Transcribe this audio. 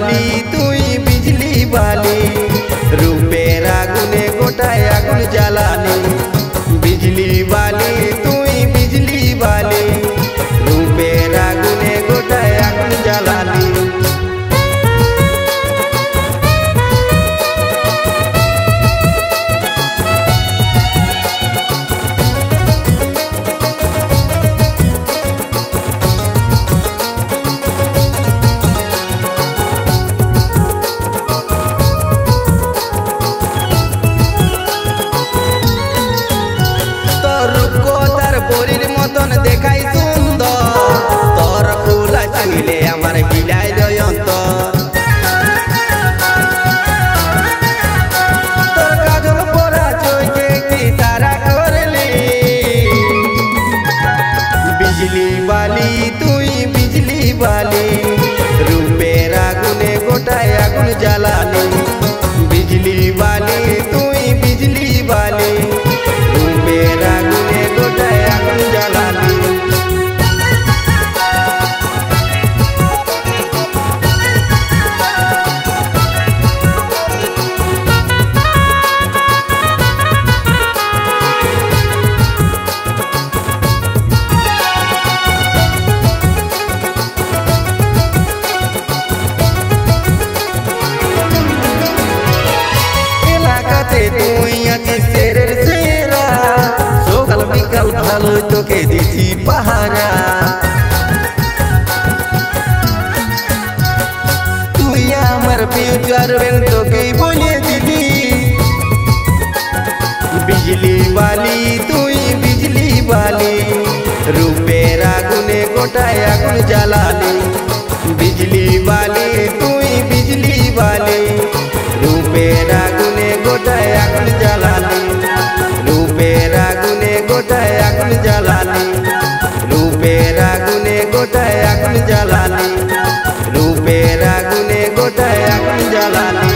वाली तुई बिजली वाली, रूपेर आगुने गोटाय आगुन জ্বালানি। बिजली वाली तुई बिजली वाली, रूपेर आगुने गोटाय आगुन জ্বালানি। পরীর মতন দেখাই সুন্দর, তোর খোলা চাইলে আমার গিলাই অন্তর। তোর কাজল পরা চোখে কি তারা করলি, বিজলি বালি তুই বিজলি বালি, রূপের আগুনে গোটায় আগুন জ্বালানি। বিজলি বালি তুই বিজলি বালি, রূপের আগুনে গোটায় আগুন জ্বালানি। এলাকাতে তুই আছিস সেরের সেরা, সকাল বিকাল ভালো তোকে দিছি পাহারা। তুই আমার ফিউচার ব্যাংক তোকেই বলে দিলি, বিজলি বালি তুই বিজলি বালি, রূপের আগুনে গোটায় আগুন জ্বালানি। বিজলি বালি তুই বিজলি বালি, রূপের আগুনে গোটায় আগুন জ্বালানি। রূপের আগুনে গোটায় আগুন জ্বালানি, রূপের আগুনে গোটায় আগুন জ্বালানি, রূপের আগুনে গোটায় আগুন জ্বালানি।